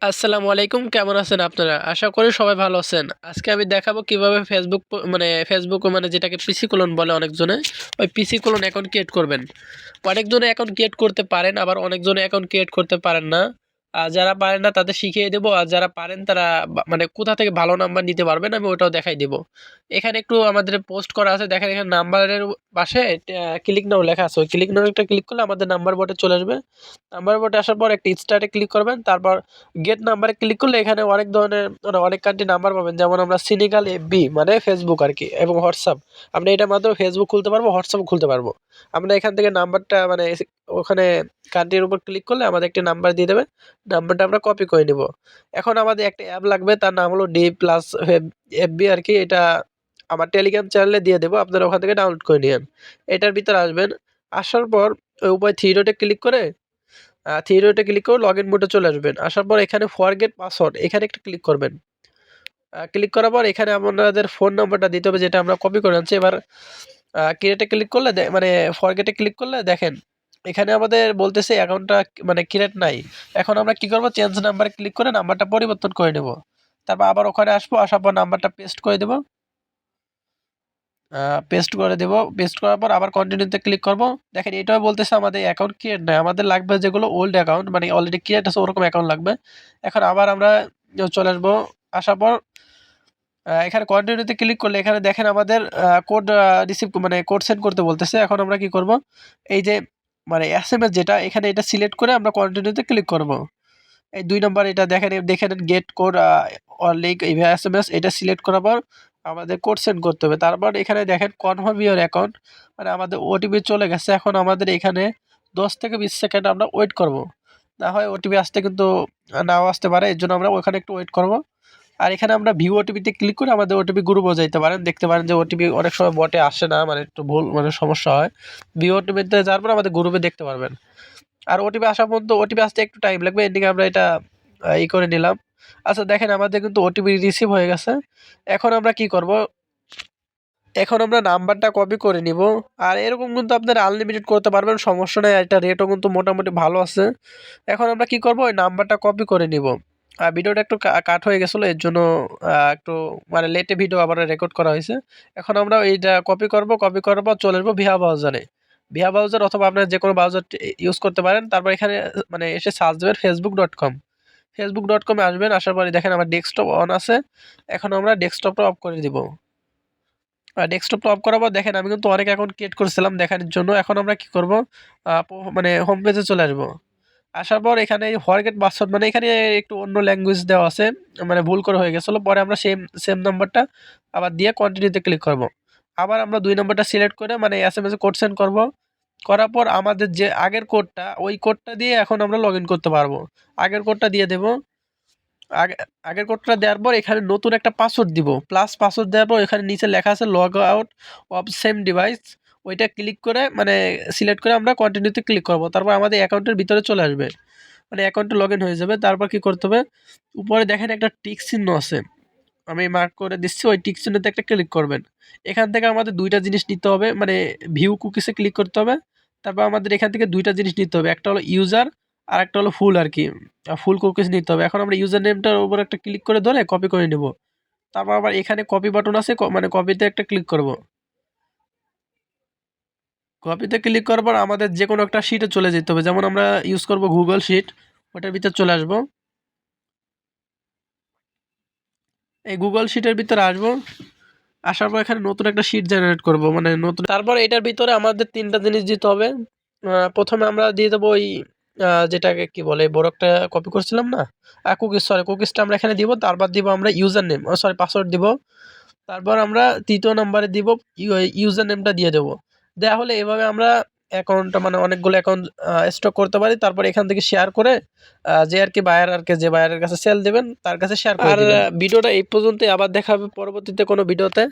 আসসালামু আলাইকুম, কেমন আছেন আপনারা? আশা করি সবাই ভালো আছেন। আজকে আমি দেখাবো কিভাবে ফেসবুক মানে যেটাকে পিসি ক্লোন বলে অনেকজনে, ওই পিসি ক্লোন অ্যাকাউন্ট ক্রিয়েট করবেন। অনেকজনে অ্যাকাউন্ট ক্রিয়েট করতে পারেন, আবার অনেকজনে অ্যাকাউন্ট ক্রিয়েট করতে পারেন না। আর যারা পারেন না তাদের শিখিয়ে দেবো, আর যারা পারেন তারা মানে কোথা থেকে ভালো নাম্বার নিতে পারবেন আমি ওটাও দেখাই দেবো। এখানে একটু আমাদের পোস্ট করা আছে, দেখেন এখানে নাম্বারের পাশে ক্লিক নাও লেখা আছে, ওই ক্লিক নাও একটা ক্লিক করলে আমাদের নাম্বার বোর্ডে চলে আসবে। নাম্বার বোর্ডে আসার পর একটা স্টার্টে ক্লিক করবেন, তারপর গেট নাম্বারে ক্লিক করলে এখানে অনেক ধরনের মানে অনেক কান্ট্রি নাম্বার পাবেন, যেমন আমরা সিনেগাল এফবি মানে ফেসবুক আর কি, এবং হোয়াটসঅ্যাপ। আমরা এটার মাধ্যমে ফেসবুক খুলতে পারবো, হোয়াটসঅ্যাপ খুলতে পারবো। আমরা এখান থেকে নাম্বারটা মানে ওখানে কান্ট্রির উপর ক্লিক করলে আমাদের একটি নাম্বার দিয়ে দেবে, নাম্বারটা আমরা কপি করে নিব। এখন আমাদের একটা অ্যাপ লাগবে, তার নাম হলো ডি প্লাস এফবি আর কি। এটা আমার টেলিগ্রাম চ্যানেলে দিয়ে দেবো, আপনারা ওখান থেকে ডাউনলোড করে নিন। এটার ভিতরে আসবেন, আসার পর ওই উপরে থ্রি ডটে ক্লিক করে থ্রি ডটে ক্লিক করে লগ ইন মোডে চলে আসবেন। আসার পর এখানে ফরগেট পাসওয়ার্ড এখানে একটা ক্লিক করবেন। ক্লিক করার পর এখানে আপনাদের ফোন নাম্বারটা দিতে হবে, যেটা আমরা কপি করে আনছি। এবার ক্রিয়েটে ক্লিক করলে মানে ফরগেটে ক্লিক করলে দেখেন এখানে আমাদের বলতেছে অ্যাকাউন্টটা মানে ক্রিয়েট নাই। এখন আমরা কি করব, চেঞ্জ নাম্বারে ক্লিক করে নাম্বারটা পরিবর্তন করে নেব। তারপর আবার ওখানে আসবো, আসার পর নাম্বারটা পেস্ট করে দেব। পেস্ট করার পর আবার কন্টিনিউতে ক্লিক করব। দেখেন এটাও বলতেছে আমাদের অ্যাকাউন্ট ক্রিয়েট নাই, আমাদের লাগবে যেগুলো ওল্ড অ্যাকাউন্ট মানে অলরেডি ক্রিয়েট আছে ওরকম অ্যাকাউন্ট লাগবে। এখন আবার আমরা চলে আসবো, আসার পর এখানে কন্টিনিউতে ক্লিক করলে এখানে দেখেন আমাদের কোড রিসিভ মানে কোড সেন্ড করতে বলতেছে। এখন আমরা কি করব, এই যে মানে এসএমএস যেটা এখানে এটা সিলেক্ট করে আমরা কন্টিনিউতে ক্লিক করব। এই ২ নম্বর এটা দেখেন gate code or link SMS এটা সিলেক্ট করার পর আমাদের কোড সেন্ড করতে হবে। তারপর এখানে দেখেন কনফার্ম ইওর অ্যাকাউন্ট মানে আমাদের ওটিপি চলে গেছে। এখন আমাদের এখানে ১০ থেকে ২০ সেকেন্ড আমরা ওয়েট করব। না হয় ওটিপি আসতে কিন্তু নাও আসতে পারে। এজন্য আমরা ওখানে একটু ওয়েট করব। আর এখানে আমরা ভিউ ওটিপিতে ক্লিক করে আমাদের ওটিপি গ্রুপও যাইতে পারেন। দেখতে পারেন যে ওটিপি অনেক সময় বটে আসে না, মানে একটু ভুল মানে সমস্যা হয়। ভিউ ওটিপিতে যাওয়ার পর আমাদের গ্রুপে দেখতে পারবেন। আর ওটিপি আসা পর্যন্ত ওটিপি আসতে একটু টাইম লাগবে। এদিকে আমরা এটা করে নিলাম। আচ্ছা দেখেন আমাদের কিন্তু ওটিপি রিসিভ হয়ে গেছে। এখন আমরা কি করব, এখন আমরা নাম্বারটা কপি করে নিব। আর এরকম কিন্তু আপনারা আনলিমিটেড করতে পারবেন, সমস্যা নাই। আর এটা রেটও কিন্তু মোটামুটি ভালো আছে। এখন আমরা কি করব, ওই নাম্বারটা কপি করে নিব। ভিডিওটা একটু কাট হয়ে গেছিলো, এর জন্য একটু মানে লেটে ভিডিও আবার রেকর্ড করা হয়েছে। এখন আমরা এইটা কপি করব, কপি করার পর চলে আসবো ভিয়া ব্রাউজারে। ভিয়া ব্রাউজার অথবা আপনার যে কোনো ব্রাউজার ইউজ করতে পারেন। তারপর এখানে মানে এসে সার্চ দেবেন facebook.com। facebook.com-এ আসবেন, আসার পরে দেখেন আমার ডেস্কটপ অন আছে। এখন আমরা ডেস্কটপটা অফ করে দিব। ডেস্কটপটা অফ করার পর দেখেন আমি কিন্তু অনেক অ্যাকাউন্ট ক্রিয়েট করেছিলাম দেখানোর জন্য। এখন আমরা কি করব, মানে হোম পেজে চলে আসবো। আসার পর এখানে ফরগেট পাসওয়ার্ড মানে এখানে একটু অন্য ল্যাঙ্গুয়েজ দেওয়া আছে, মানে ভুল করে হয়ে গেছিলো। পরে আমরা সেম নাম্বারটা আবার দিয়ে কন্টিনিউতে ক্লিক করব। আবার আমরা ২ নম্বরটা সিলেক্ট করে মানে এসএমএস কোড সেন্ড করব। করার পর আমাদের যে আগের কোডটা ওই কোডটা দিয়ে এখন আমরা লগ ইন করতে পারবো। আগের কোডটা দিয়ে দেব। আগে আগের কোডটা দেওয়ার পর এখানে নতুন একটা পাসওয়ার্ড দিব। প্লাস পাসওয়ার্ড দেওয়ার পর এখানে নিচে লেখা আছে log out of same device. ওইটা ক্লিক করে মানে সিলেক্ট করে আমরা কন্টিনিউতে ক্লিক করব। তারপর আমাদের অ্যাকাউন্টের ভিতরে চলে আসবে, মানে অ্যাকাউন্টে লগ ইন হয়ে যাবে। তারপর কি করতে হবে, উপরে দেখেন একটা টিক চিহ্ন আছে, আমি মার্ক করে দিচ্ছি, ওই টিক চিহ্নতে একটা ক্লিক করবেন। এখান থেকে আমাদের ২টা জিনিস নিতে হবে, মানে ভিউ কুকিসে ক্লিক করতে হবে। তারপর আমাদের এখান থেকে ২টা জিনিস নিতে হবে, একটা হলো ইউজার আর একটা হলো ফুল আর কি। ফুল কুকিজ নিতে হবে। এখন আমরা ইউজার নেমটার উপর একটা ক্লিক করে ধরে কপি করে নেব। তারপর আবার এখানে কপি বাটন আছে, মানে কপিতে একটা ক্লিক করব। কপিতে ক্লিক করার পর আমাদের যে কোনো একটা শিটে চলে যেতে হবে, যেমন আমরা ইউজ করব গুগল শিট। ওটার ভিতরে চলে আসবো, এই গুগল শিটের ভিতরে আসবো। আসার পর এখানে নতুন একটা শিট জেনারেট করব, মানে নতুন। তারপর এটার ভিতরে আমাদের ৩টা জিনিস দিতে হবে। প্রথমে আমরা দিয়ে দেবো ওই যেটাকে কি বলে বড় একটা কপি করছিলাম না, কুকিজটা আমরা এখানে দিব। তারপর দিব আমরা ইউজার নেম পাসওয়ার্ড দিব। তারপর আমরা ৩য় নম্বরে দিব ইউজার নেমটা দিয়ে দেবো। দেওয়া হলে এভাবে আমরা অ্যাকাউন্টটা মানে অনেকগুলো অ্যাকাউন্ট স্টক করতে পারি। তারপর এখান থেকে শেয়ার করে যে আর কি বায়ার আর কি যে বায়ারের কাছে সেল দেবেন তার কাছে শেয়ার করে দিবেন। আর ভিডিওটা এই পর্যন্তই, আবার দেখা হবে পরবর্তীতে কোনো ভিডিওতে।